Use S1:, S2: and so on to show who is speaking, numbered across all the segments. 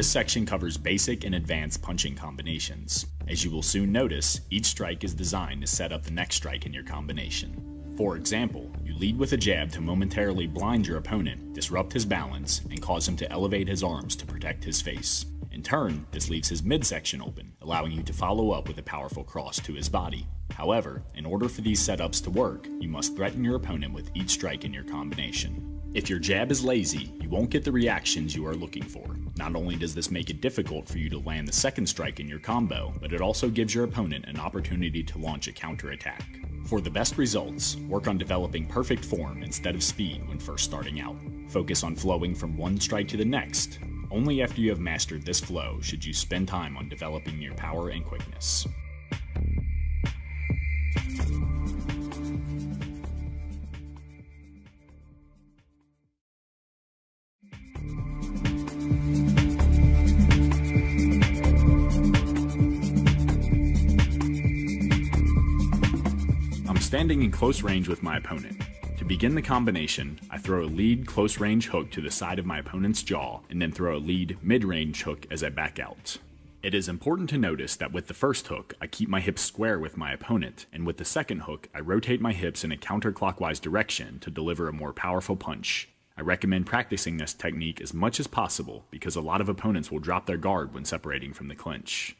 S1: This section covers basic and advanced punching combinations. As you will soon notice, each strike is designed to set up the next strike in your combination. For example, you lead with a jab to momentarily blind your opponent, disrupt his balance, and cause him to elevate his arms to protect his face. In turn, this leaves his midsection open, allowing you to follow up with a powerful cross to his body. However, in order for these setups to work, you must threaten your opponent with each strike in your combination. If your jab is lazy, you won't get the reactions you are looking for. Not only does this make it difficult for you to land the second strike in your combo, but it also gives your opponent an opportunity to launch a counterattack. For the best results, work on developing perfect form instead of speed when first starting out. Focus on flowing from one strike to the next. Only after you have mastered this flow should you spend time on developing your power and quickness. I'm standing in close range with my opponent. To begin the combination, I throw a lead close-range hook to the side of my opponent's jaw, and then throw a lead mid-range hook as I back out. It is important to notice that with the first hook, I keep my hips square with my opponent, and with the second hook, I rotate my hips in a counterclockwise direction to deliver a more powerful punch. I recommend practicing this technique as much as possible because a lot of opponents will drop their guard when separating from the clinch.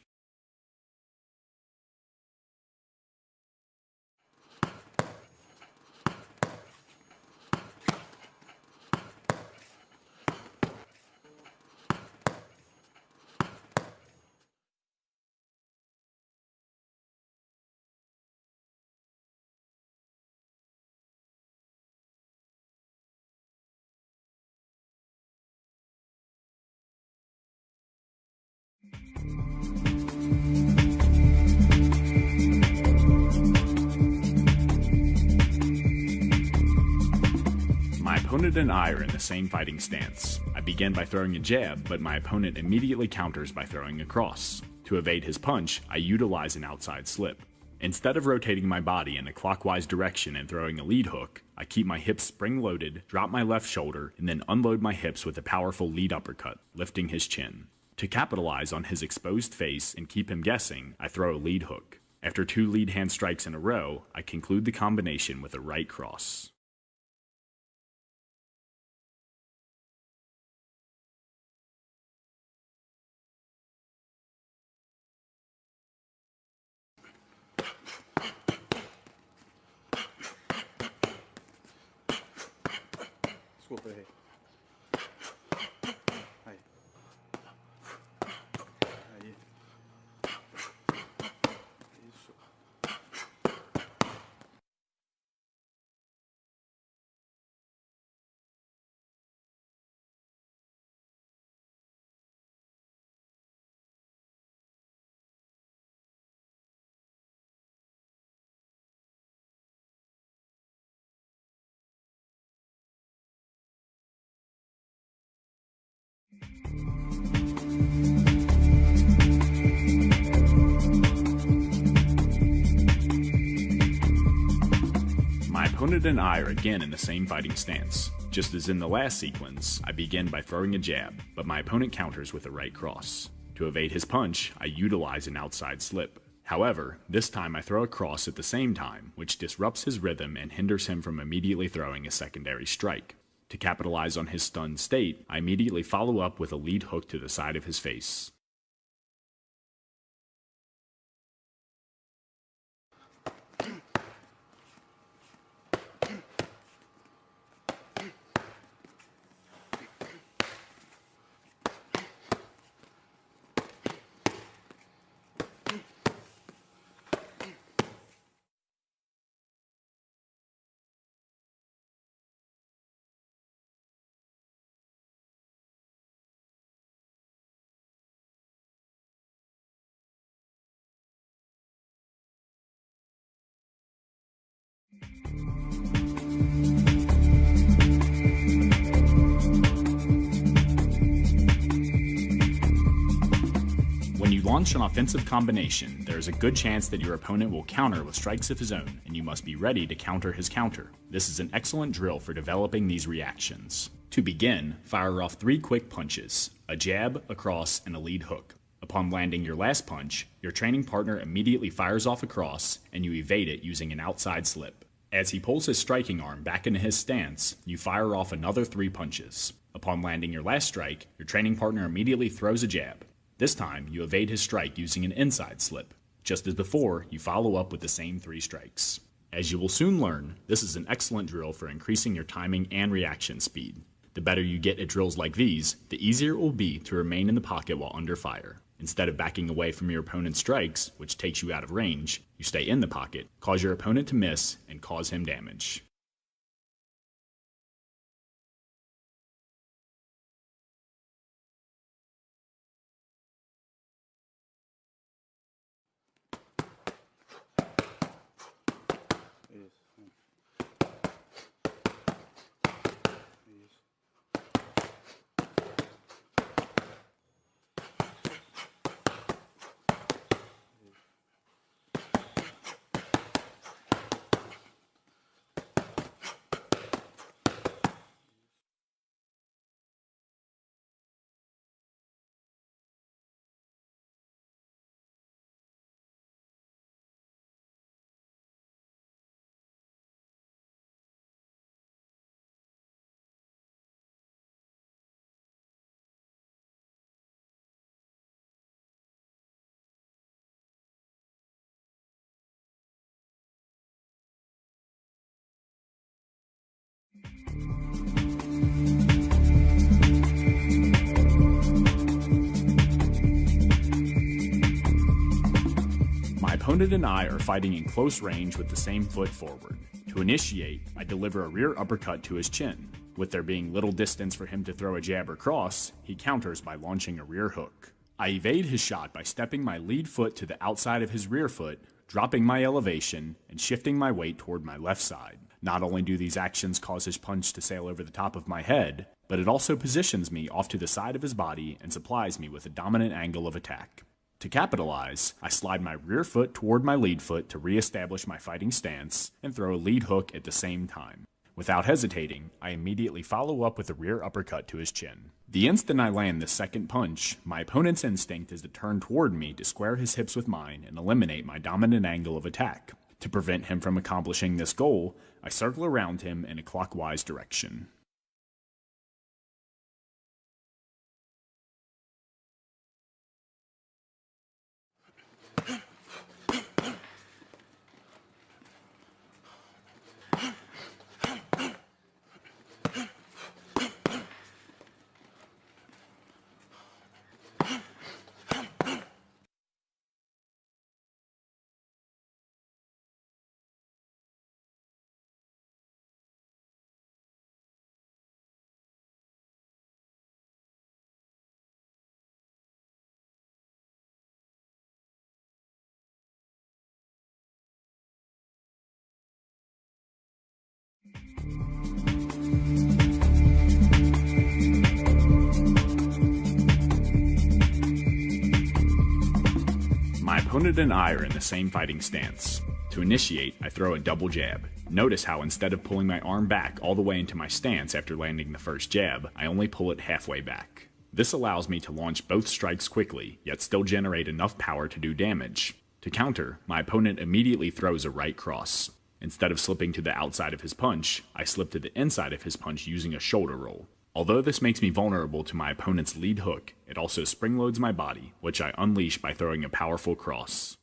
S1: My opponent and I are in the same fighting stance. I begin by throwing a jab, but my opponent immediately counters by throwing a cross. To evade his punch, I utilize an outside slip. Instead of rotating my body in a clockwise direction and throwing a lead hook, I keep my hips spring-loaded, drop my left shoulder, and then unload my hips with a powerful lead uppercut, lifting his chin. To capitalize on his exposed face and keep him guessing, I throw a lead hook. After 2 lead hand strikes in a row, I conclude the combination with a right cross. My opponent and I are again in the same fighting stance. Just as in the last sequence, I begin by throwing a jab, but my opponent counters with a right cross. To evade his punch, I utilize an outside slip. However, this time I throw a cross at the same time, which disrupts his rhythm and hinders him from immediately throwing a secondary strike. To capitalize on his stunned state, I immediately follow up with a lead hook to the side of his face. When you launch an offensive combination, there is a good chance that your opponent will counter with strikes of his own, and you must be ready to counter his counter. This is an excellent drill for developing these reactions. To begin, fire off 3 quick punches, a jab, a cross, and a lead hook. Upon landing your last punch, your training partner immediately fires off a cross, and you evade it using an outside slip. As he pulls his striking arm back into his stance, you fire off another 3 punches. Upon landing your last strike, your training partner immediately throws a jab. This time, you evade his strike using an inside slip. Just as before, you follow up with the same 3 strikes. As you will soon learn, this is an excellent drill for increasing your timing and reaction speed. The better you get at drills like these, the easier it will be to remain in the pocket while under fire. Instead of backing away from your opponent's strikes, which takes you out of range, you stay in the pocket, cause your opponent to miss, and cause him damage. My opponent and I are fighting in close range with the same foot forward. To initiate, I deliver a rear uppercut to his chin. With there being little distance for him to throw a jab or cross, he counters by launching a rear hook. I evade his shot by stepping my lead foot to the outside of his rear foot, dropping my elevation, and shifting my weight toward my left side. Not only do these actions cause his punch to sail over the top of my head, but it also positions me off to the side of his body and supplies me with a dominant angle of attack. To capitalize, I slide my rear foot toward my lead foot to re-establish my fighting stance and throw a lead hook at the same time. Without hesitating, I immediately follow up with a rear uppercut to his chin. The instant I land the second punch, my opponent's instinct is to turn toward me to square his hips with mine and eliminate my dominant angle of attack. To prevent him from accomplishing this goal, I circle around him in a clockwise direction. My opponent and I are in the same fighting stance. To initiate, I throw a double jab. Notice how instead of pulling my arm back all the way into my stance after landing the first jab, I only pull it halfway back. This allows me to launch both strikes quickly, yet still generate enough power to do damage. To counter, my opponent immediately throws a right cross. Instead of slipping to the outside of his punch, I slip to the inside of his punch using a shoulder roll. Although this makes me vulnerable to my opponent's lead hook, it also spring-loads my body, which I unleash by throwing a powerful cross.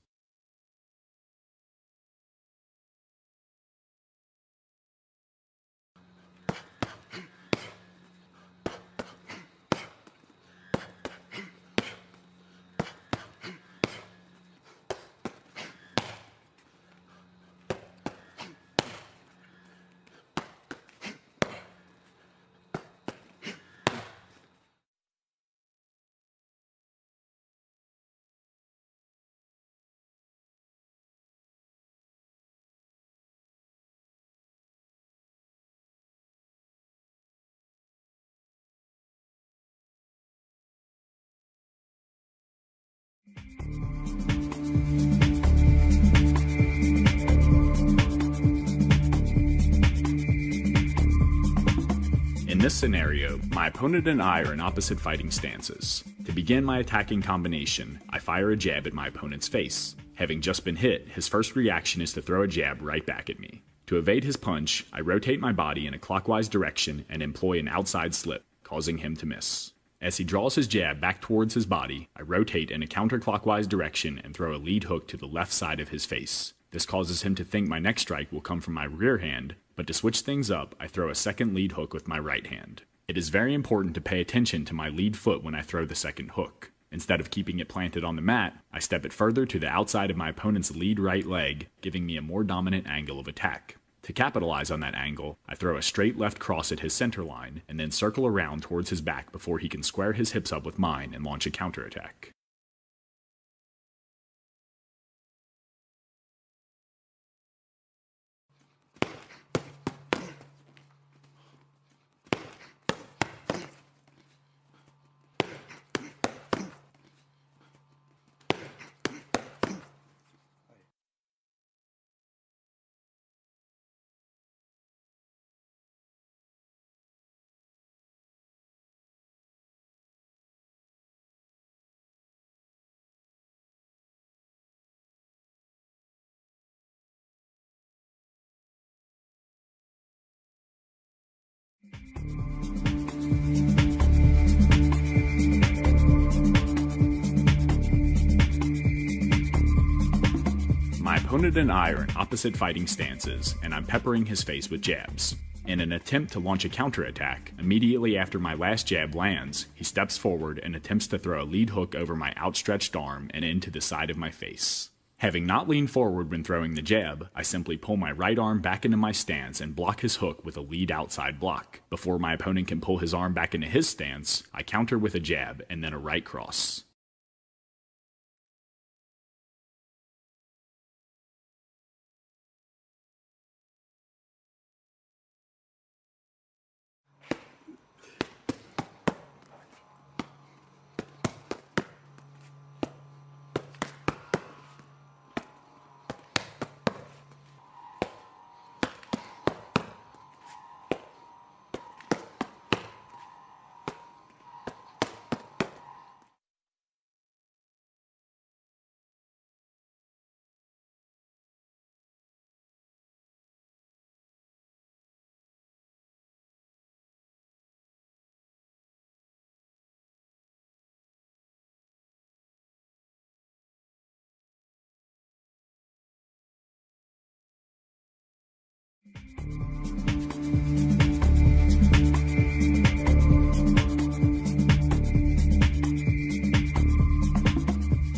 S1: In this scenario, my opponent and I are in opposite fighting stances. To begin my attacking combination, I fire a jab at my opponent's face. Having just been hit, his first reaction is to throw a jab right back at me. To evade his punch, I rotate my body in a clockwise direction and employ an outside slip, causing him to miss. As he draws his jab back towards his body, I rotate in a counterclockwise direction and throw a lead hook to the left side of his face. This causes him to think my next strike will come from my rear hand, but to switch things up, I throw a second lead hook with my right hand. It is very important to pay attention to my lead foot when I throw the second hook. Instead of keeping it planted on the mat, I step it further to the outside of my opponent's lead right leg, giving me a more dominant angle of attack. To capitalize on that angle, I throw a straight left cross at his center line, and then circle around towards his back before he can square his hips up with mine and launch a counterattack. My opponent and I are in opposite fighting stances, and I'm peppering his face with jabs. In an attempt to launch a counterattack, immediately after my last jab lands, he steps forward and attempts to throw a lead hook over my outstretched arm and into the side of my face. Having not leaned forward when throwing the jab, I simply pull my right arm back into my stance and block his hook with a lead outside block. Before my opponent can pull his arm back into his stance, I counter with a jab and then a right cross.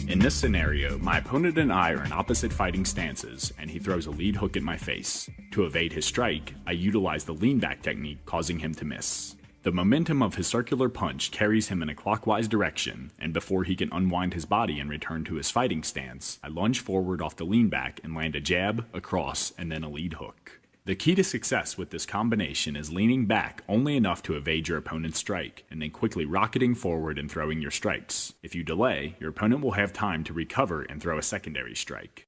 S1: In this scenario, my opponent and I are in opposite fighting stances, and he throws a lead hook at my face. To evade his strike, I utilize the lean back technique, causing him to miss. The momentum of his circular punch carries him in a clockwise direction, and before he can unwind his body and return to his fighting stance, I lunge forward off the lean back and land a jab, a cross, and then a lead hook. The key to success with this combination is leaning back only enough to evade your opponent's strike, and then quickly rocketing forward and throwing your strikes. If you delay, your opponent will have time to recover and throw a secondary strike.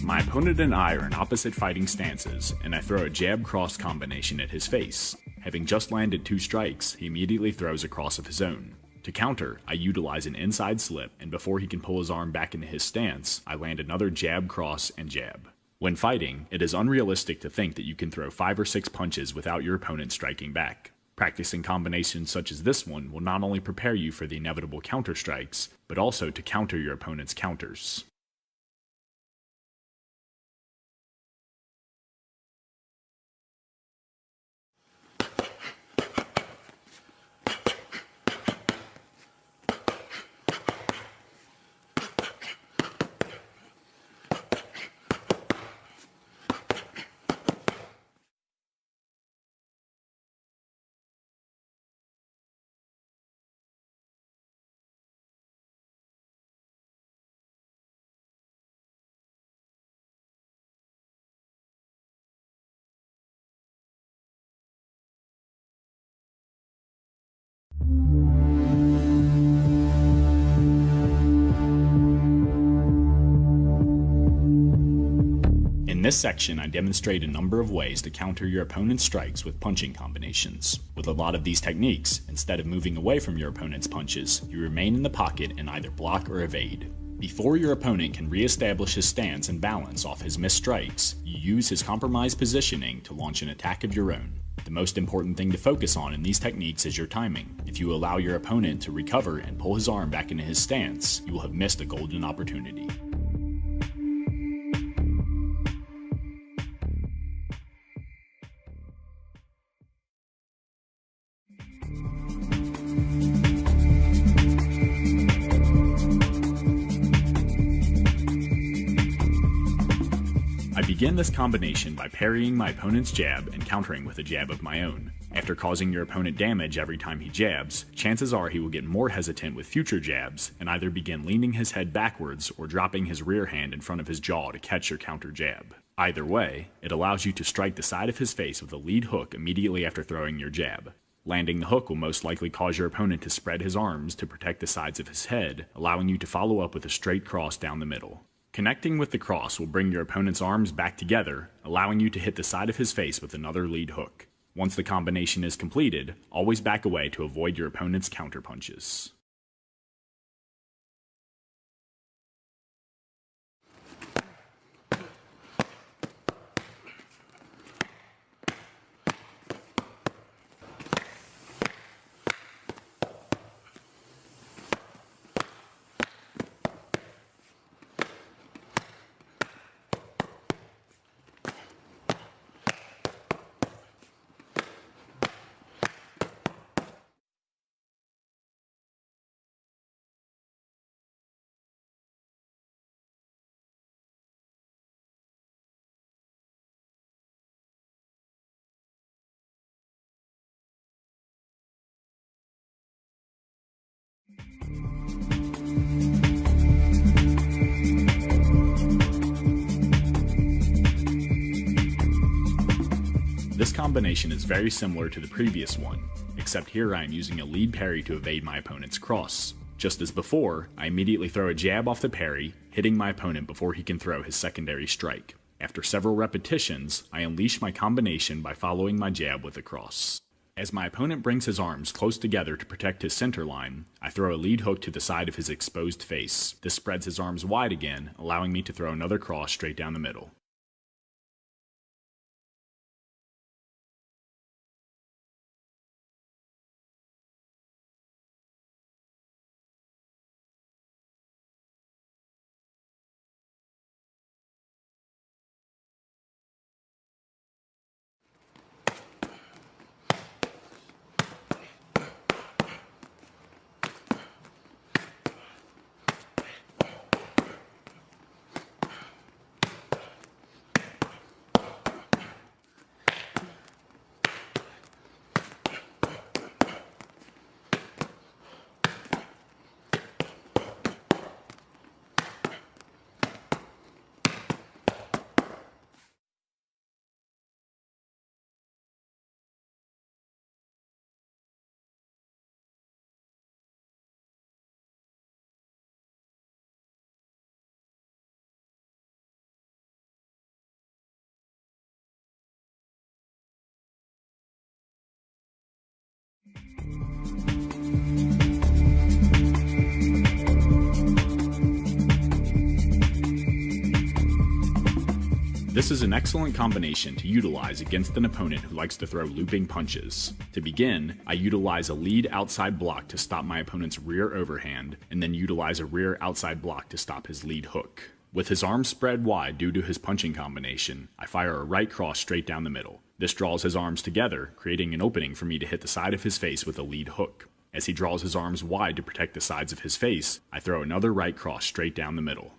S1: My opponent and I are in opposite fighting stances, and I throw a jab-cross combination at his face. Having just landed 2 strikes, he immediately throws a cross of his own. To counter, I utilize an inside slip, and before he can pull his arm back into his stance, I land another jab, cross, and jab. When fighting, it is unrealistic to think that you can throw 5 or 6 punches without your opponent striking back. Practicing combinations such as this one will not only prepare you for the inevitable counter strikes, but also to counter your opponent's counters. In this section, I demonstrate a number of ways to counter your opponent's strikes with punching combinations. With a lot of these techniques, instead of moving away from your opponent's punches, you remain in the pocket and either block or evade. Before your opponent can re-establish his stance and balance off his missed strikes, you use his compromised positioning to launch an attack of your own. The most important thing to focus on in these techniques is your timing. If you allow your opponent to recover and pull his arm back into his stance, you will have missed a golden opportunity. I begin this combination by parrying my opponent's jab and countering with a jab of my own. After causing your opponent damage every time he jabs, chances are he will get more hesitant with future jabs and either begin leaning his head backwards or dropping his rear hand in front of his jaw to catch your counter jab. Either way, it allows you to strike the side of his face with a lead hook immediately after throwing your jab. Landing the hook will most likely cause your opponent to spread his arms to protect the sides of his head, allowing you to follow up with a straight cross down the middle. Connecting with the cross will bring your opponent's arms back together, allowing you to hit the side of his face with another lead hook. Once the combination is completed, always back away to avoid your opponent's counterpunches. This combination is very similar to the previous one, except here I am using a lead parry to evade my opponent's cross. Just as before, I immediately throw a jab off the parry, hitting my opponent before he can throw his secondary strike. After several repetitions, I unleash my combination by following my jab with a cross. As my opponent brings his arms close together to protect his center line, I throw a lead hook to the side of his exposed face. This spreads his arms wide again, allowing me to throw another cross straight down the middle. This is an excellent combination to utilize against an opponent who likes to throw looping punches. To begin, I utilize a lead outside block to stop my opponent's rear overhand, and then utilize a rear outside block to stop his lead hook. With his arms spread wide due to his punching combination, I fire a right cross straight down the middle. This draws his arms together, creating an opening for me to hit the side of his face with a lead hook. As he draws his arms wide to protect the sides of his face, I throw another right cross straight down the middle.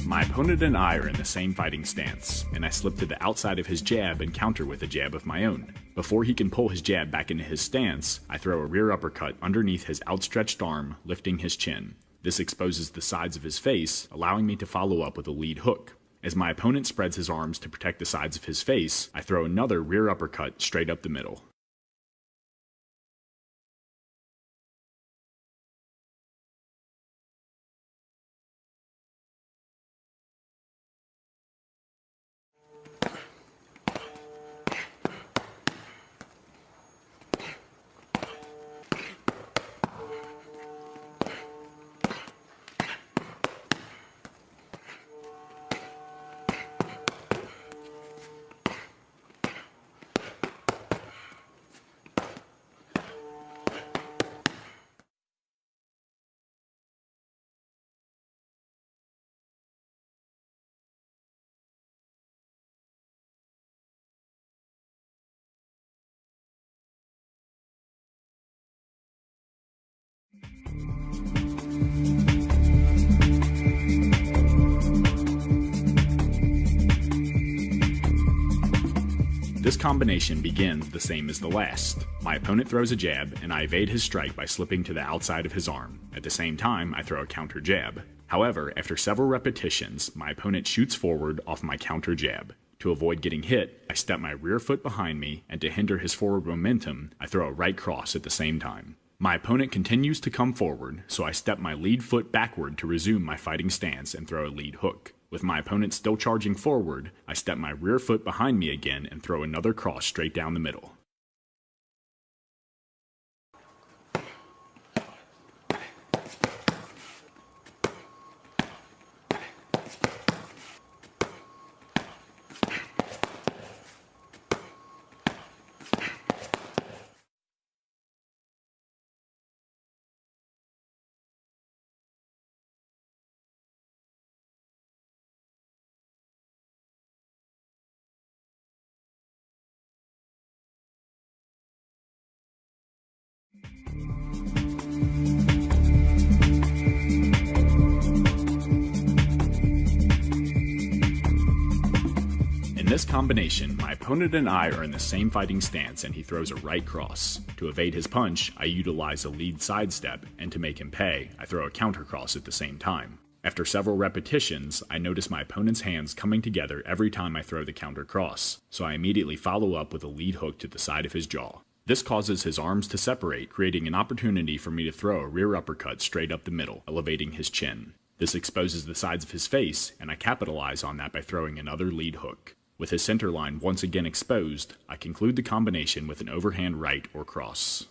S1: My opponent and I are in the same fighting stance, and I slip to the outside of his jab and counter with a jab of my own. Before he can pull his jab back into his stance, I throw a rear uppercut underneath his outstretched arm, lifting his chin. This exposes the sides of his face, allowing me to follow up with a lead hook. As my opponent spreads his arms to protect the sides of his face, I throw another rear uppercut straight up the middle. This combination begins the same as the last. My opponent throws a jab, and I evade his strike by slipping to the outside of his arm. At the same time, I throw a counter jab. However, after several repetitions, my opponent shoots forward off my counter jab. To avoid getting hit, I step my rear foot behind me, and to hinder his forward momentum, I throw a right cross at the same time. My opponent continues to come forward, so I step my lead foot backward to resume my fighting stance and throw a lead hook. With my opponent still charging forward, I step my rear foot behind me again and throw another cross straight down the middle. In this combination, my opponent and I are in the same fighting stance and he throws a right cross. To evade his punch, I utilize a lead sidestep, and to make him pay, I throw a counter cross at the same time. After several repetitions, I notice my opponent's hands coming together every time I throw the counter cross, so I immediately follow up with a lead hook to the side of his jaw. This causes his arms to separate, creating an opportunity for me to throw a rear uppercut straight up the middle, elevating his chin. This exposes the sides of his face, and I capitalize on that by throwing another lead hook. With his center line once again exposed, I conclude the combination with an overhand right or cross.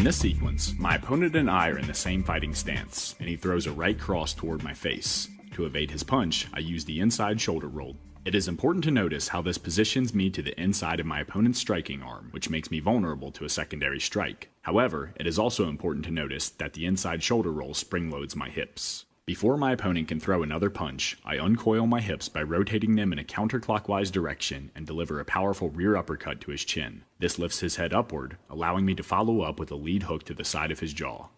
S1: this sequence, my opponent and I are in the same fighting stance, and he throws a right cross toward my face. To evade his punch, I use the inside shoulder roll. It is important to notice how this positions me to the inside of my opponent's striking arm, which makes me vulnerable to a secondary strike. However, it is also important to notice that the inside shoulder roll spring loads my hips. Before my opponent can throw another punch, I uncoil my hips by rotating them in a counterclockwise direction and deliver a powerful rear uppercut to his chin. This lifts his head upward, allowing me to follow up with a lead hook to the side of his jaw.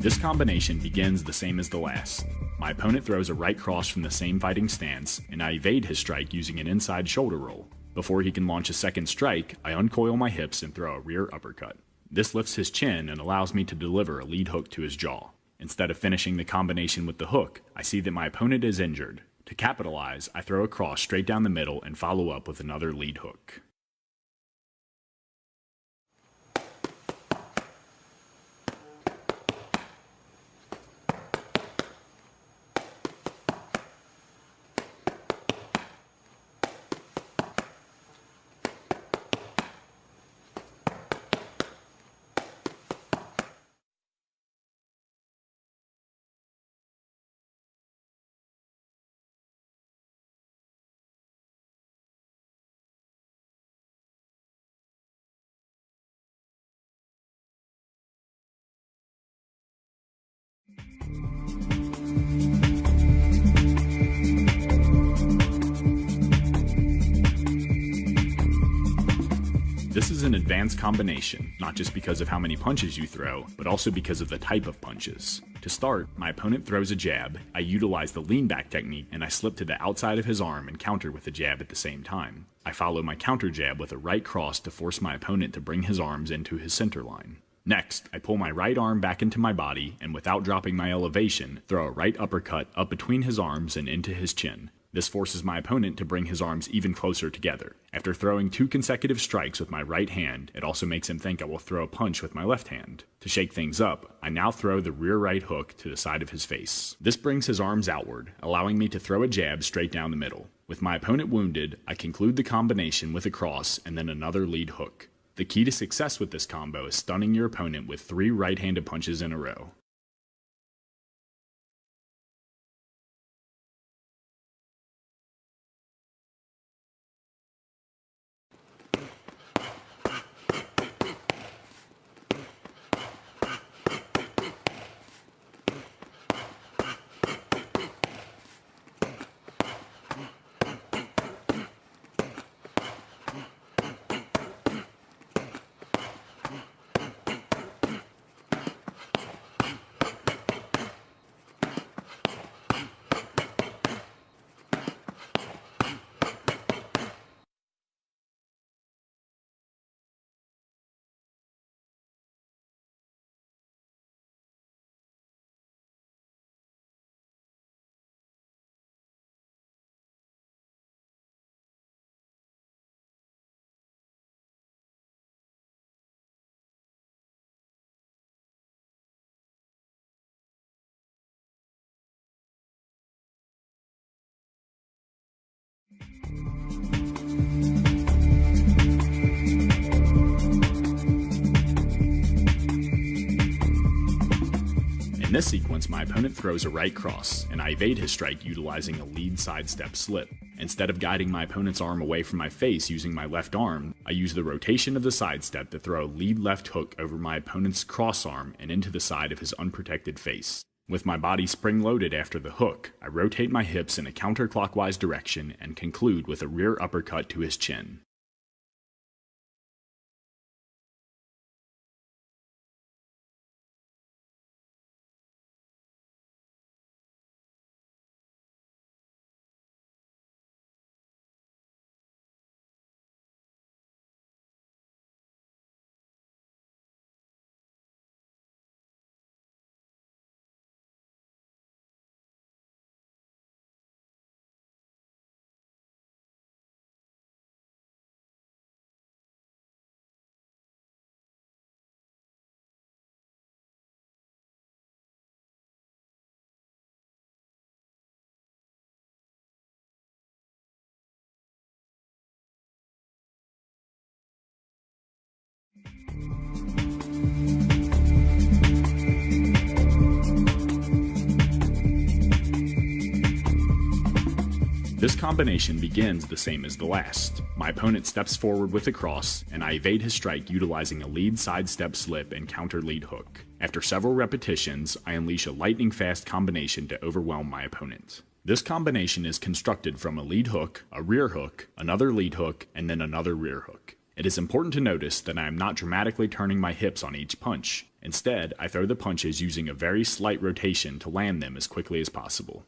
S1: This combination begins the same as the last. My opponent throws a right cross from the same fighting stance, and I evade his strike using an inside shoulder roll. Before he can launch a second strike, I uncoil my hips and throw a rear uppercut. This lifts his chin and allows me to deliver a lead hook to his jaw. Instead of finishing the combination with the hook, I see that my opponent is injured. To capitalize, I throw a cross straight down the middle and follow up with another lead hook. This is an advanced combination, not just because of how many punches you throw, but also because of the type of punches. To start, my opponent throws a jab, I utilize the lean back technique, and I slip to the outside of his arm and counter with a jab at the same time. I follow my counter jab with a right cross to force my opponent to bring his arms into his center line. Next, I pull my right arm back into my body and without dropping my elevation, throw a right uppercut up between his arms and into his chin. This forces my opponent to bring his arms even closer together. After throwing 2 consecutive strikes with my right hand, it also makes him think I will throw a punch with my left hand. To shake things up, I now throw the rear right hook to the side of his face. This brings his arms outward, allowing me to throw a jab straight down the middle. With my opponent wounded, I conclude the combination with a cross and then another lead hook. The key to success with this combo is stunning your opponent with 3 right-handed punches in a row. In this sequence, my opponent throws a right cross, and I evade his strike utilizing a lead sidestep slip. Instead of guiding my opponent's arm away from my face using my left arm, I use the rotation of the sidestep to throw a lead left hook over my opponent's cross arm and into the side of his unprotected face. With my body spring-loaded after the hook, I rotate my hips in a counterclockwise direction and conclude with a rear uppercut to his chin. This combination begins the same as the last. My opponent steps forward with a cross, and I evade his strike utilizing a lead sidestep slip and counter lead hook. After several repetitions, I unleash a lightning-fast combination to overwhelm my opponent. This combination is constructed from a lead hook, a rear hook, another lead hook, and then another rear hook. It is important to notice that I am not dramatically turning my hips on each punch. Instead, I throw the punches using a very slight rotation to land them as quickly as possible.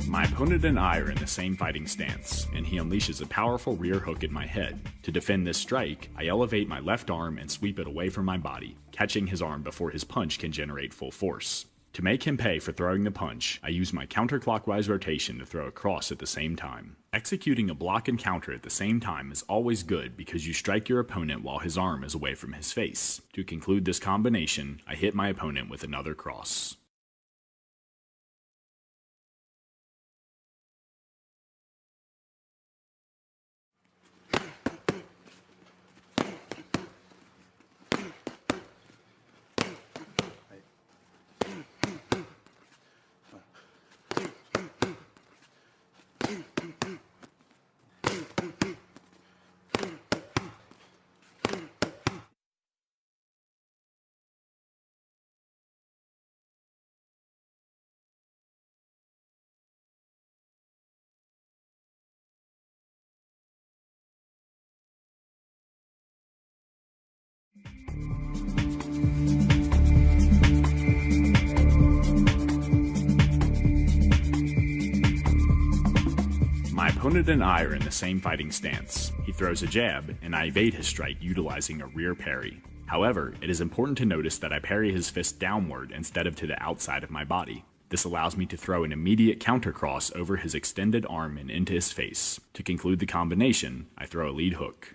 S1: My opponent and I are in the same fighting stance, and he unleashes a powerful rear hook at my head. To defend this strike, I elevate my left arm and sweep it away from my body, catching his arm before his punch can generate full force. To make him pay for throwing the punch, I use my counterclockwise rotation to throw a cross at the same time. Executing a block and counter at the same time is always good because you strike your opponent while his arm is away from his face. To conclude this combination, I hit my opponent with another cross. My opponent and I are in the same fighting stance. He throws a jab, and I evade his strike utilizing a rear parry. However, it is important to notice that I parry his fist downward instead of to the outside of my body. This allows me to throw an immediate counter cross over his extended arm and into his face. To conclude the combination, I throw a lead hook.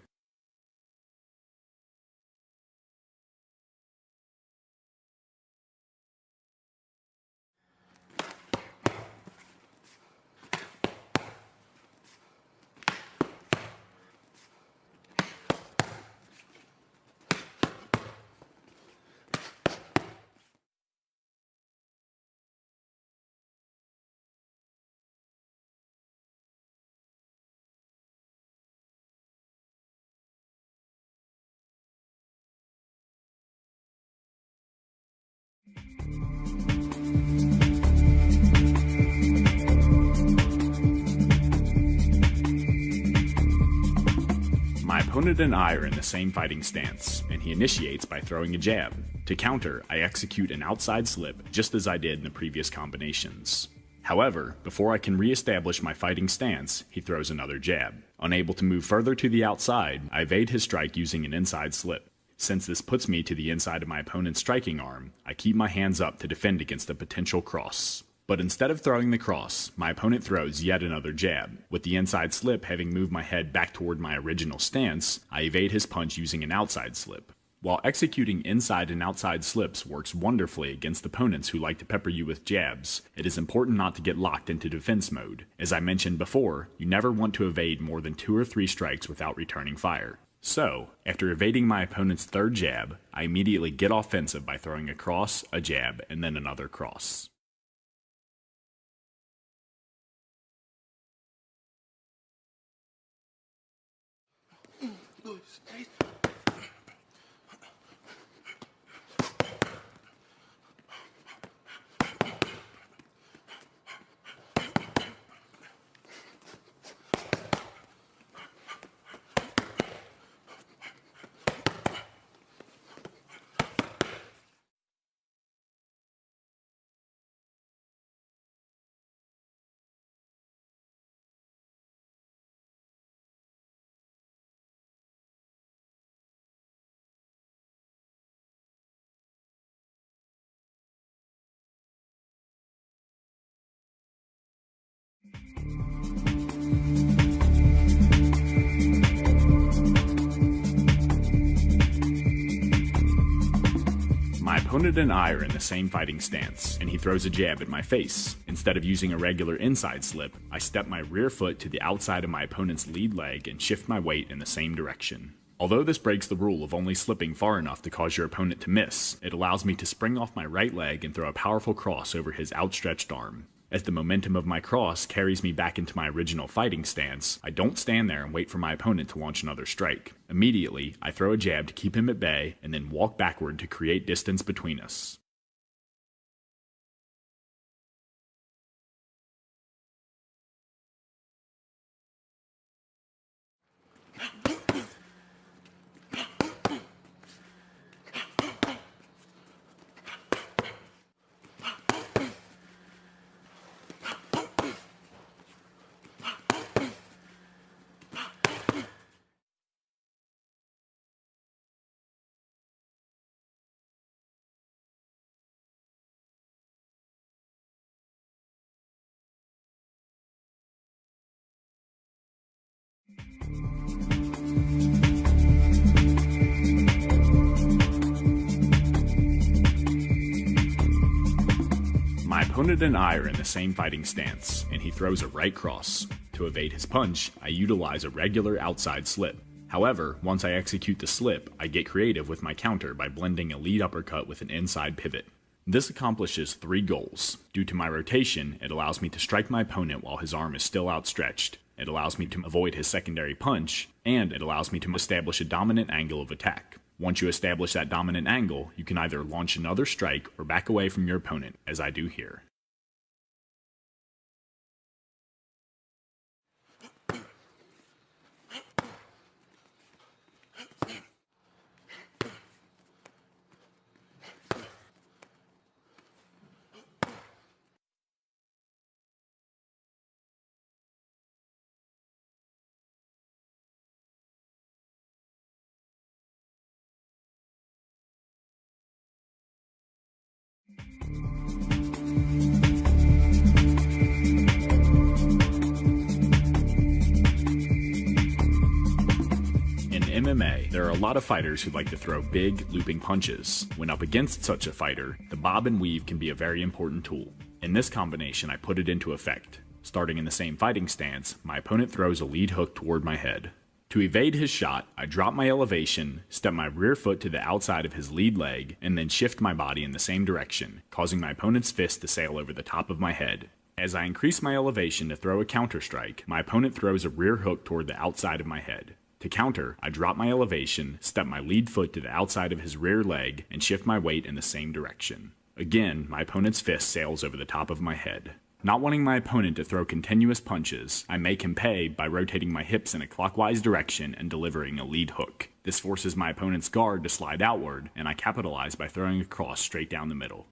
S1: My opponent and I are in the same fighting stance, and he initiates by throwing a jab. To counter, I execute an outside slip just as I did in the previous combinations. However, before I can re-establish my fighting stance, he throws another jab. Unable to move further to the outside, I evade his strike using an inside slip. Since this puts me to the inside of my opponent's striking arm, I keep my hands up to defend against a potential cross. But instead of throwing the cross, my opponent throws yet another jab. With the inside slip having moved my head back toward my original stance, I evade his punch using an outside slip. While executing inside and outside slips works wonderfully against opponents who like to pepper you with jabs, it is important not to get locked into defense mode. As I mentioned before, you never want to evade more than 2 or 3 strikes without returning fire. So, after evading my opponent's third jab, I immediately get offensive by throwing a cross, a jab, and then another cross. opponent and I are in the same fighting stance, and he throws a jab at my face. Instead of using a regular inside slip, I step my rear foot to the outside of my opponent's lead leg and shift my weight in the same direction. Although this breaks the rule of only slipping far enough to cause your opponent to miss, it allows me to spring off my right leg and throw a powerful cross over his outstretched arm. As the momentum of my cross carries me back into my original fighting stance, I don't stand there and wait for my opponent to launch another strike. Immediately, I throw a jab to keep him at bay and then walk backward to create distance between us. My opponent and I are in the same fighting stance, and he throws a right cross. To evade his punch, I utilize a regular outside slip. However, once I execute the slip, I get creative with my counter by blending a lead uppercut with an inside pivot. This accomplishes 3 goals. Due to my rotation, it allows me to strike my opponent while his arm is still outstretched. It allows me to avoid his secondary punch, and it allows me to establish a dominant angle of attack. Once you establish that dominant angle, you can either launch another strike or back away from your opponent, as I do here. In MMA, there are a lot of fighters who like to throw big, looping punches. When up against such a fighter, the bob and weave can be a very important tool. In this combination, I put it into effect. Starting in the same fighting stance, my opponent throws a lead hook toward my head. To evade his shot, I drop my elevation, step my rear foot to the outside of his lead leg, and then shift my body in the same direction, causing my opponent's fist to sail over the top of my head. As I increase my elevation to throw a counter strike, my opponent throws a rear hook toward the outside of my head. To counter, I drop my elevation, step my lead foot to the outside of his rear leg, and shift my weight in the same direction. Again, my opponent's fist sails over the top of my head. Not wanting my opponent to throw continuous punches, I make him pay by rotating my hips in a clockwise direction and delivering a lead hook. This forces my opponent's guard to slide outward, and I capitalize by throwing a cross straight down the middle.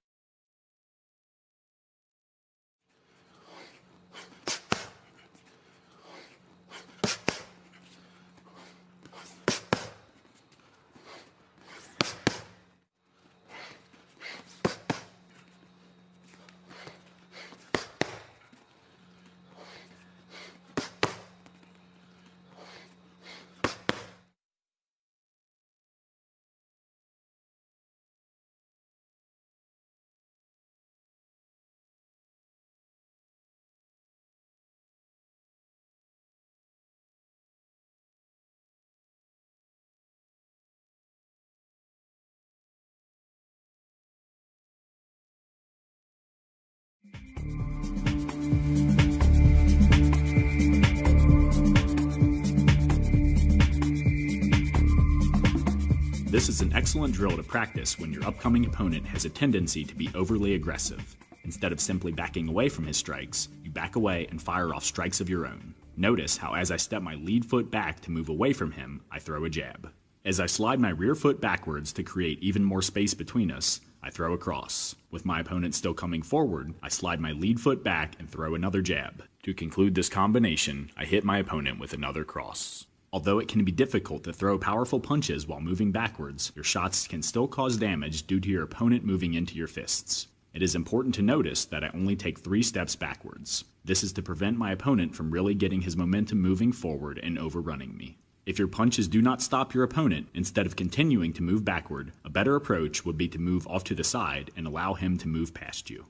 S1: This is an excellent drill to practice when your upcoming opponent has a tendency to be overly aggressive. Instead of simply backing away from his strikes, you back away and fire off strikes of your own. Notice how as I step my lead foot back to move away from him, I throw a jab. As I slide my rear foot backwards to create even more space between us, I throw a cross. With my opponent still coming forward, I slide my lead foot back and throw another jab. To conclude this combination, I hit my opponent with another cross. Although it can be difficult to throw powerful punches while moving backwards, your shots can still cause damage due to your opponent moving into your fists. It is important to notice that I only take 3 steps backwards. This is to prevent my opponent from really getting his momentum moving forward and overrunning me. If your punches do not stop your opponent, instead of continuing to move backward, a better approach would be to move off to the side and allow him to move past you.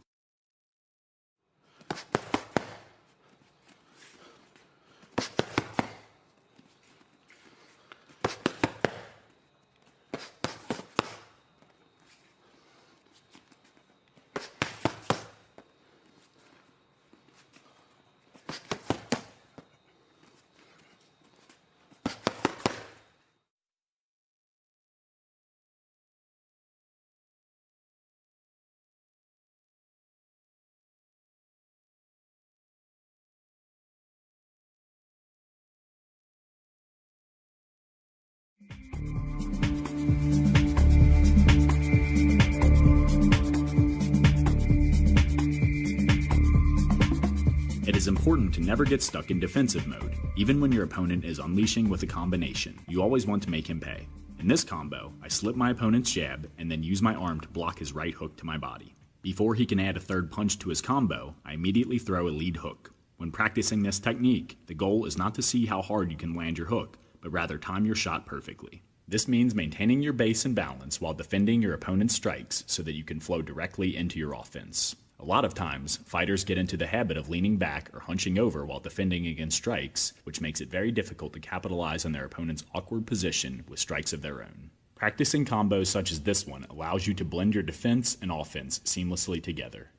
S1: It is important to never get stuck in defensive mode. Even when your opponent is unleashing with a combination, you always want to make him pay. In this combo, I slip my opponent's jab and then use my arm to block his right hook to my body. Before he can add a third punch to his combo, I immediately throw a lead hook. When practicing this technique, the goal is not to see how hard you can land your hook, but rather time your shot perfectly. This means maintaining your base and balance while defending your opponent's strikes so that you can flow directly into your offense. A lot of times, fighters get into the habit of leaning back or hunching over while defending against strikes, which makes it very difficult to capitalize on their opponent's awkward position with strikes of their own. Practicing combos such as this one allows you to blend your defense and offense seamlessly together.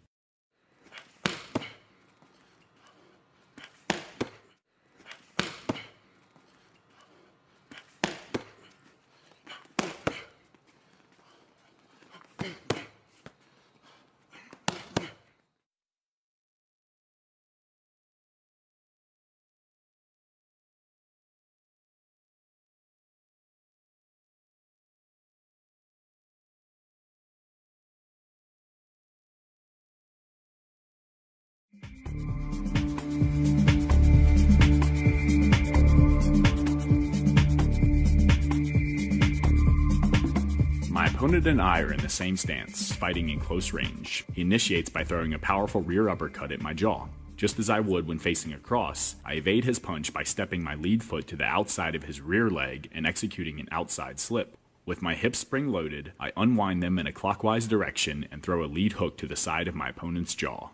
S1: My opponent and I are in the same stance, fighting in close range. He initiates by throwing a powerful rear uppercut at my jaw. Just as I would when facing a cross, I evade his punch by stepping my lead foot to the outside of his rear leg and executing an outside slip. With my hips spring-loaded, I unwind them in a clockwise direction and throw a lead hook to the side of my opponent's jaw.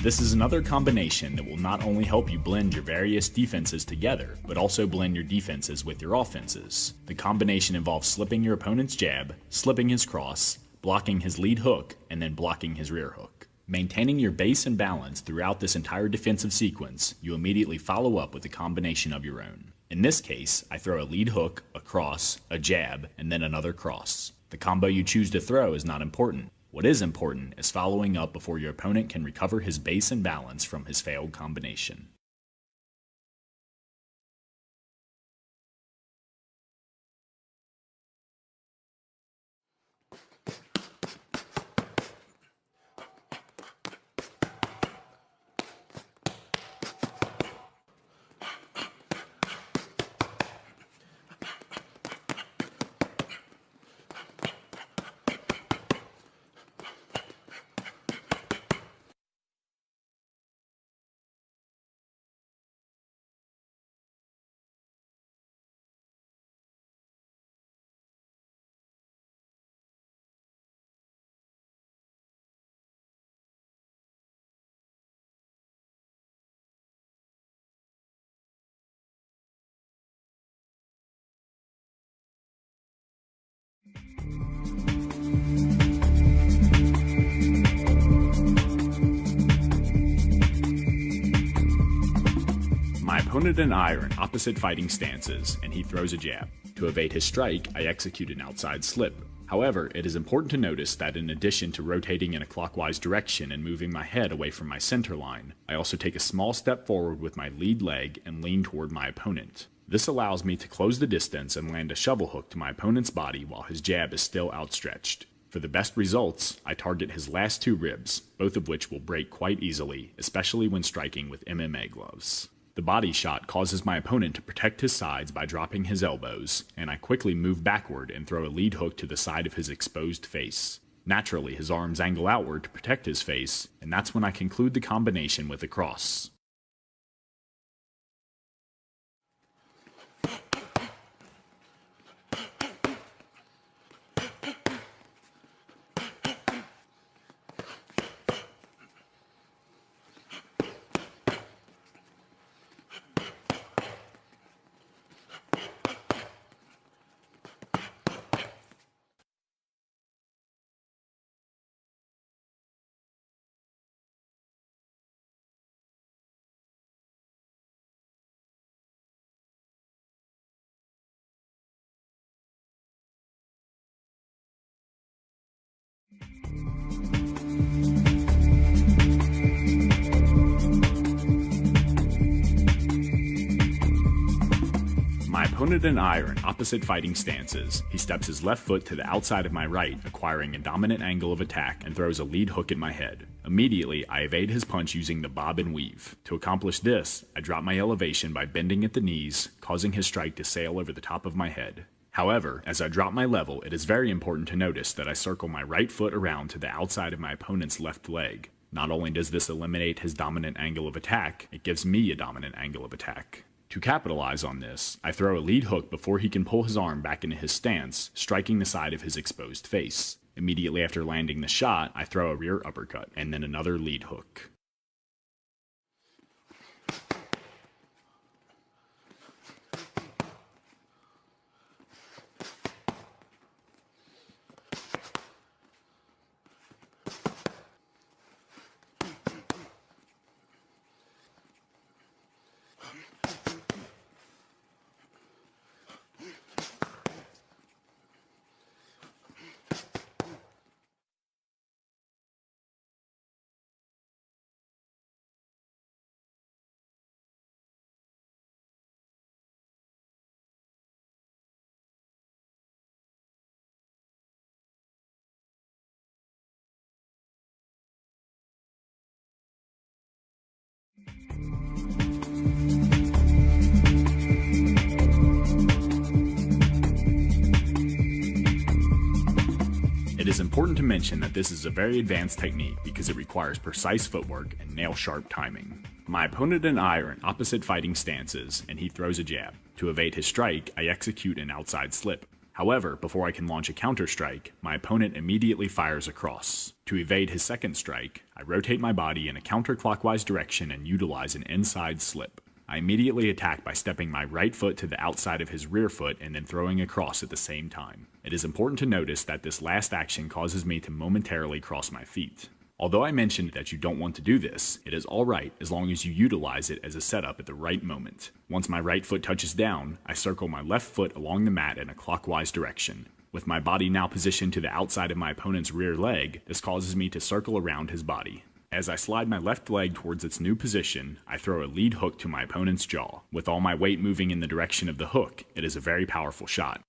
S1: This is another combination that will not only help you blend your various defenses together, but also blend your defenses with your offenses. The combination involves slipping your opponent's jab, slipping his cross, blocking his lead hook, and then blocking his rear hook. Maintaining your base and balance throughout this entire defensive sequence, you immediately follow up with a combination of your own. In this case, I throw a lead hook, a cross, a jab, and then another cross. The combo you choose to throw is not important. What is important is following up before your opponent can recover his base and balance from his failed combination. opponent and I are in opposite fighting stances, and he throws a jab. To evade his strike, I execute an outside slip. However, it is important to notice that in addition to rotating in a clockwise direction and moving my head away from my center line, I also take a small step forward with my lead leg and lean toward my opponent. This allows me to close the distance and land a shovel hook to my opponent's body while his jab is still outstretched. For the best results, I target his last two ribs, both of which will break quite easily, especially when striking with MMA gloves. The body shot causes my opponent to protect his sides by dropping his elbows, and I quickly move backward and throw a lead hook to the side of his exposed face. Naturally, his arms angle outward to protect his face, and that's when I conclude the combination with a cross. My opponent and I are in opposite fighting stances. He steps his left foot to the outside of my right, acquiring a dominant angle of attack, and throws a lead hook at my head. Immediately, I evade his punch using the bob and weave. To accomplish this, I drop my elevation by bending at the knees, causing his strike to sail over the top of my head. However, as I drop my level, it is very important to notice that I circle my right foot around to the outside of my opponent's left leg. Not only does this eliminate his dominant angle of attack, it gives me a dominant angle of attack. To capitalize on this, I throw a lead hook before he can pull his arm back into his stance, striking the side of his exposed face. Immediately after landing the shot, I throw a rear uppercut, and then another lead hook. It is important to mention that this is a very advanced technique because it requires precise footwork and nail-sharp timing. My opponent and I are in opposite fighting stances, and he throws a jab. To evade his strike, I execute an outside slip. However, before I can launch a counter strike, my opponent immediately fires a cross. To evade his second strike, I rotate my body in a counterclockwise direction and utilize an inside slip. I immediately attack by stepping my right foot to the outside of his rear foot and then throwing a cross at the same time. It is important to notice that this last action causes me to momentarily cross my feet. Although I mentioned that you don't want to do this, it is alright as long as you utilize it as a setup at the right moment. Once my right foot touches down, I circle my left foot along the mat in a clockwise direction. With my body now positioned to the outside of my opponent's rear leg, this causes me to circle around his body. As I slide my left leg towards its new position, I throw a lead hook to my opponent's jaw. With all my weight moving in the direction of the hook, it is a very powerful shot.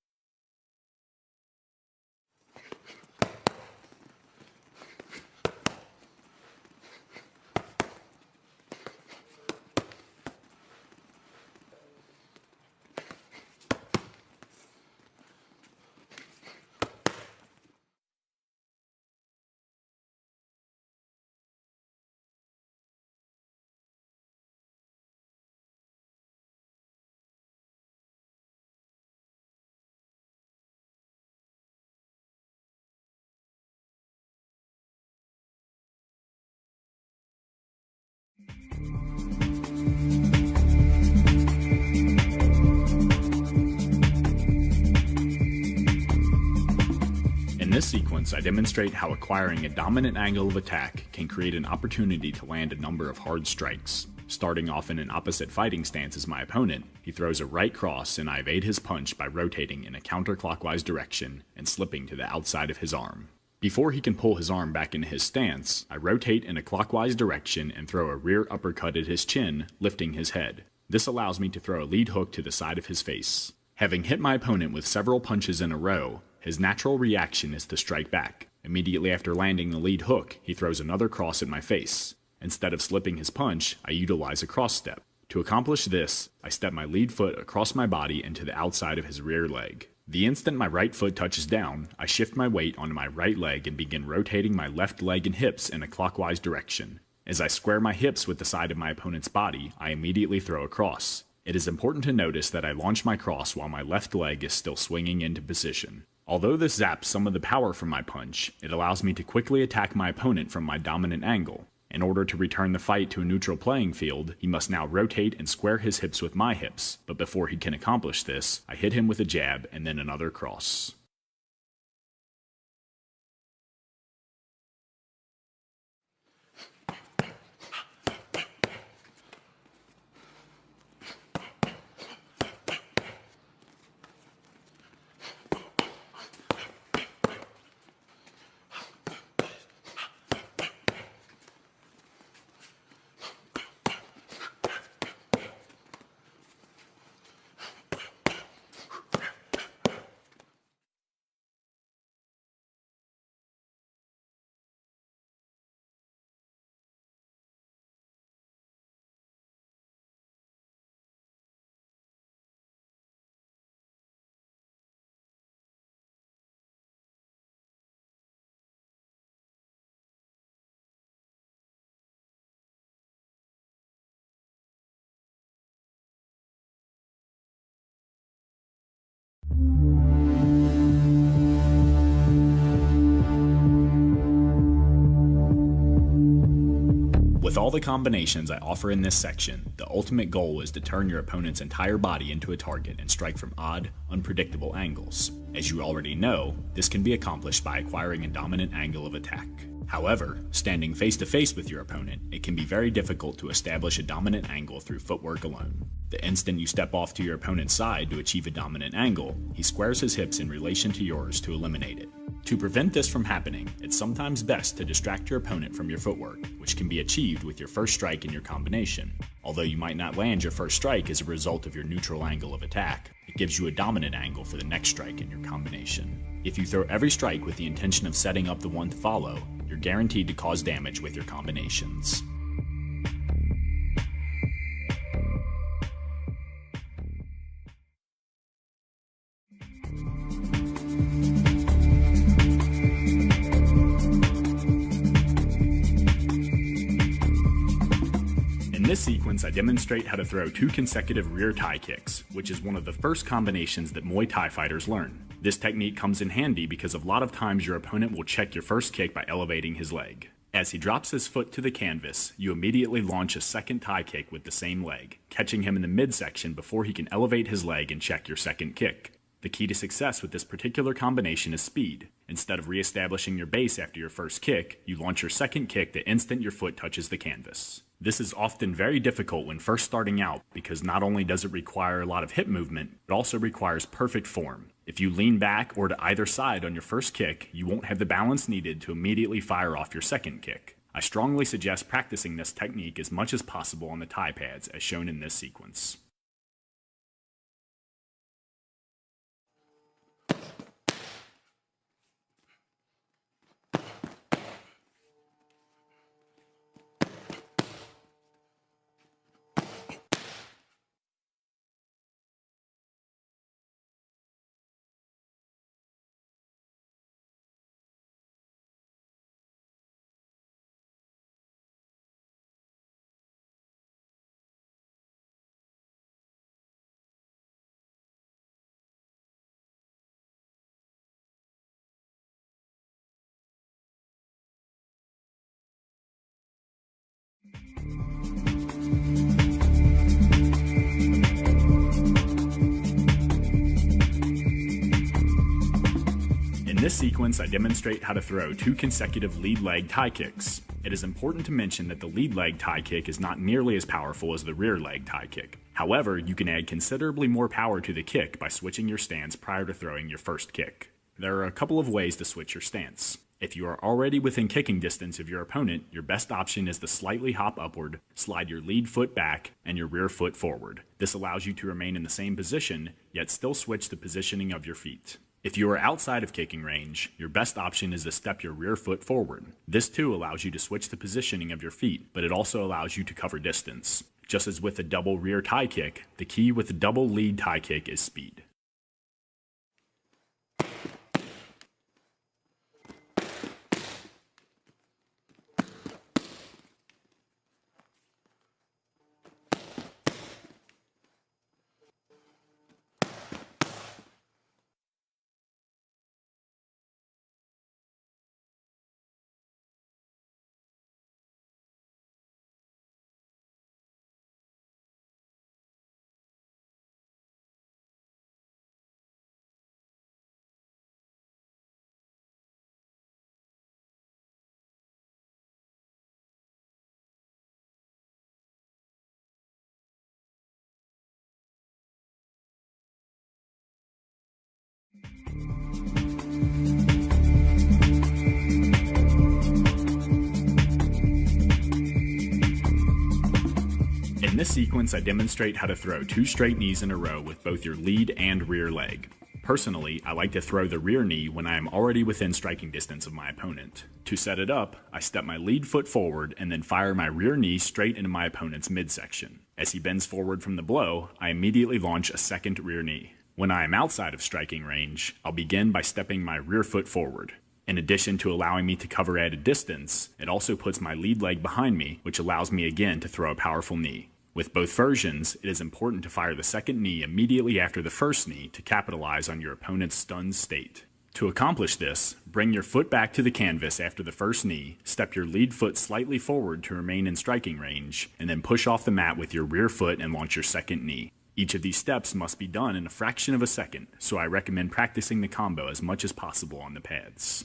S1: In this sequence, I demonstrate how acquiring a dominant angle of attack can create an opportunity to land a number of hard strikes. Starting off in an opposite fighting stance as my opponent, he throws a right cross and I evade his punch by rotating in a counterclockwise direction and slipping to the outside of his arm. Before he can pull his arm back into his stance, I rotate in a clockwise direction and throw a rear uppercut at his chin, lifting his head. This allows me to throw a lead hook to the side of his face. Having hit my opponent with several punches in a row, his natural reaction is to strike back. Immediately after landing the lead hook, he throws another cross at my face. Instead of slipping his punch, I utilize a cross step. To accomplish this, I step my lead foot across my body and to the outside of his rear leg. The instant my right foot touches down, I shift my weight onto my right leg and begin rotating my left leg and hips in a clockwise direction. As I square my hips with the side of my opponent's body, I immediately throw a cross. It is important to notice that I launch my cross while my left leg is still swinging into position. Although this zaps some of the power from my punch, it allows me to quickly attack my opponent from my dominant angle. In order to return the fight to a neutral playing field, he must now rotate and square his hips with my hips, but before he can accomplish this, I hit him with a jab and then another cross. With all the combinations I offer in this section, the ultimate goal is to turn your opponent's entire body into a target and strike from odd, unpredictable angles. As you already know, this can be accomplished by acquiring a dominant angle of attack. However, standing face to face with your opponent, it can be very difficult to establish a dominant angle through footwork alone. The instant you step off to your opponent's side to achieve a dominant angle, he squares his hips in relation to yours to eliminate it. To prevent this from happening, it's sometimes best to distract your opponent from your footwork, which can be achieved with your first strike in your combination. Although you might not land your first strike as a result of your neutral angle of attack, it gives you a dominant angle for the next strike in your combination. If you throw every strike with the intention of setting up the one to follow, you're guaranteed to cause damage with your combinations. In this sequence, I demonstrate how to throw 2 consecutive rear Thai kicks, which is one of the first combinations that Muay Thai fighters learn. This technique comes in handy because a lot of times your opponent will check your first kick by elevating his leg. As he drops his foot to the canvas, you immediately launch a second Thai kick with the same leg, catching him in the midsection before he can elevate his leg and check your second kick. The key to success with this particular combination is speed. Instead of re-establishing your base after your first kick, you launch your second kick the instant your foot touches the canvas. This is often very difficult when first starting out because not only does it require a lot of hip movement, it also requires perfect form. If you lean back or to either side on your first kick, you won't have the balance needed to immediately fire off your second kick. I strongly suggest practicing this technique as much as possible on the Thai pads as shown in this sequence. In this sequence, I demonstrate how to throw 2 consecutive lead leg Thai kicks. It is important to mention that the lead leg tie kick is not nearly as powerful as the rear leg tie kick. However, you can add considerably more power to the kick by switching your stance prior to throwing your first kick. There are a couple of ways to switch your stance. If you are already within kicking distance of your opponent, your best option is to slightly hop upward, slide your lead foot back, and your rear foot forward. This allows you to remain in the same position, yet still switch the positioning of your feet. If you are outside of kicking range, your best option is to step your rear foot forward. This too allows you to switch the positioning of your feet, but it also allows you to cover distance. Just as with the double rear tie kick, the key with the double lead tie kick is speed. In this sequence, I demonstrate how to throw 2 straight knees in a row with both your lead and rear leg. Personally, I like to throw the rear knee when I am already within striking distance of my opponent. To set it up, I step my lead foot forward and then fire my rear knee straight into my opponent's midsection. As he bends forward from the blow, I immediately launch a second rear knee. When I am outside of striking range, I'll begin by stepping my rear foot forward. In addition to allowing me to cover at a distance, it also puts my lead leg behind me, which allows me again to throw a powerful knee. With both versions, it is important to fire the second knee immediately after the first knee to capitalize on your opponent's stunned state. To accomplish this, bring your foot back to the canvas after the first knee, step your lead foot slightly forward to remain in striking range, and then push off the mat with your rear foot and launch your second knee. Each of these steps must be done in a fraction of a second, so I recommend practicing the combo as much as possible on the pads.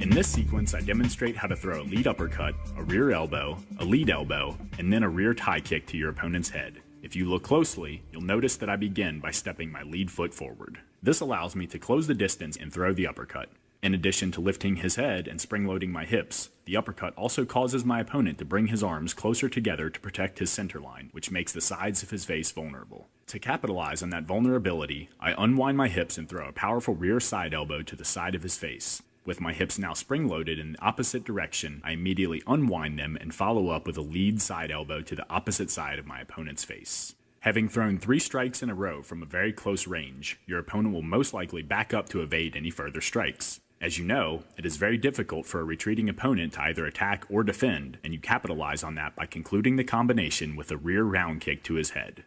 S1: In this sequence, I demonstrate how to throw a lead uppercut, a rear elbow, a lead elbow, and then a rear tie kick to your opponent's head. If you look closely, you'll notice that I begin by stepping my lead foot forward. This allows me to close the distance and throw the uppercut. In addition to lifting his head and spring-loading my hips, the uppercut also causes my opponent to bring his arms closer together to protect his center line, which makes the sides of his face vulnerable. To capitalize on that vulnerability, I unwind my hips and throw a powerful rear side elbow to the side of his face. With my hips now spring-loaded in the opposite direction, I immediately unwind them and follow up with a lead side elbow to the opposite side of my opponent's face. Having thrown 3 strikes in a row from a very close range, your opponent will most likely back up to evade any further strikes. As you know, it is very difficult for a retreating opponent to either attack or defend, and you capitalize on that by concluding the combination with a rear round kick to his head.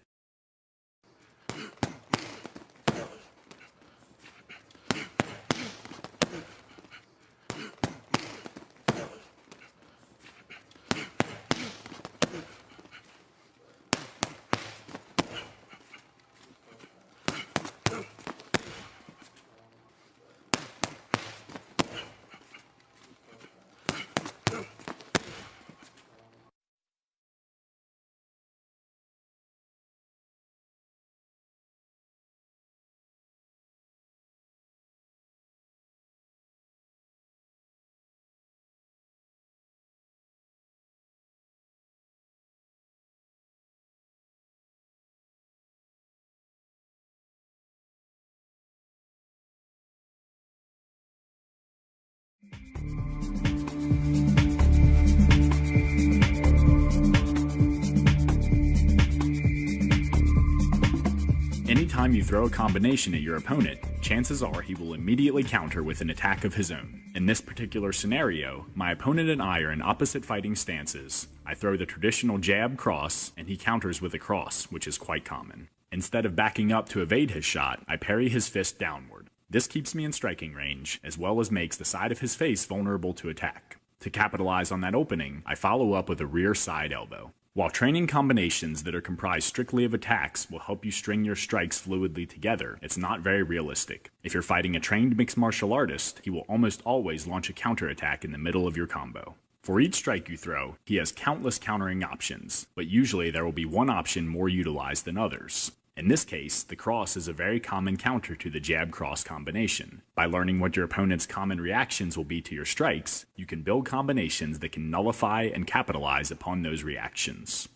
S1: Anytime you throw a combination at your opponent, chances are he will immediately counter with an attack of his own. In this particular scenario, my opponent and I are in opposite fighting stances. I throw the traditional jab cross, and he counters with a cross, which is quite common. Instead of backing up to evade his shot, I parry his fist downward. This keeps me in striking range, as well as makes the side of his face vulnerable to attack. To capitalize on that opening, I follow up with a rear side elbow. While training combinations that are comprised strictly of attacks will help you string your strikes fluidly together, it's not very realistic. If you're fighting a trained mixed martial artist, he will almost always launch a counterattack in the middle of your combo. For each strike you throw, he has countless countering options, but usually there will be one option more utilized than others. In this case, the cross is a very common counter to the jab-cross combination. By learning what your opponent's common reactions will be to your strikes, you can build combinations that can nullify and capitalize upon those reactions.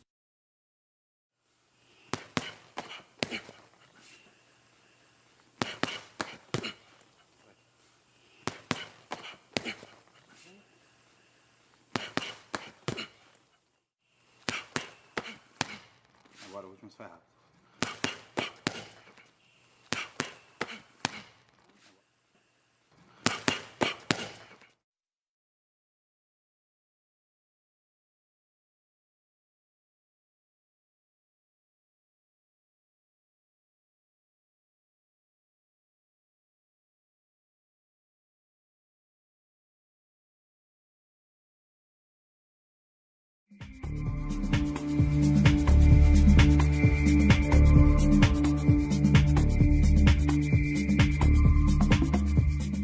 S2: Agora o último ferrado.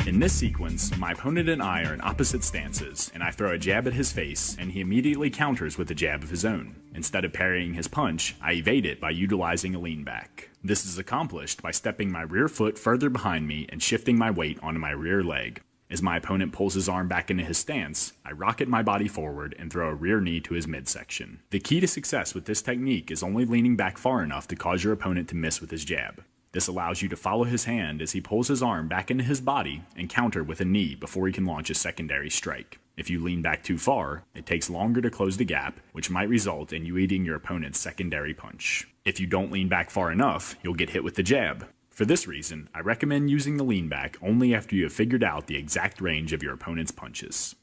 S1: In this sequence, my opponent and I are in opposite stances, and I throw a jab at his face, and he immediately counters with a jab of his own. Instead of parrying his punch, I evade it by utilizing a lean back. This is accomplished by stepping my rear foot further behind me and shifting my weight onto my rear leg. As my opponent pulls his arm back into his stance, I rocket my body forward and throw a rear knee to his midsection. The key to success with this technique is only leaning back far enough to cause your opponent to miss with his jab. This allows you to follow his hand as he pulls his arm back into his body and counter with a knee before he can launch a secondary strike. If you lean back too far, it takes longer to close the gap, which might result in you eating your opponent's secondary punch. If you don't lean back far enough, you'll get hit with the jab. For this reason, I recommend using the lean back only after you have figured out the exact range of your opponent's punches.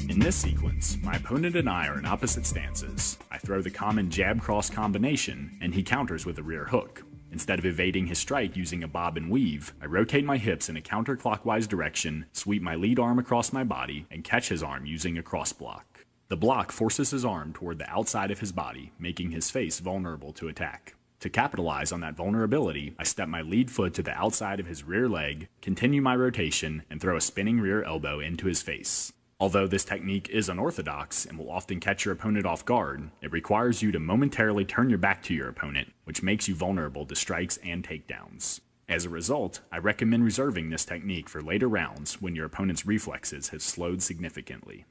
S1: In this sequence, my opponent and I are in opposite stances. I throw the common jab-cross combination, and he counters with a rear hook. Instead of evading his strike using a bob and weave, I rotate my hips in a counterclockwise direction, sweep my lead arm across my body, and catch his arm using a cross block. The block forces his arm toward the outside of his body, making his face vulnerable to attack. To capitalize on that vulnerability, I step my lead foot to the outside of his rear leg, continue my rotation, and throw a spinning rear elbow into his face. Although this technique is unorthodox and will often catch your opponent off guard, it requires you to momentarily turn your back to your opponent, which makes you vulnerable to strikes and takedowns. As a result, I recommend reserving this technique for later rounds when your opponent's reflexes have slowed significantly.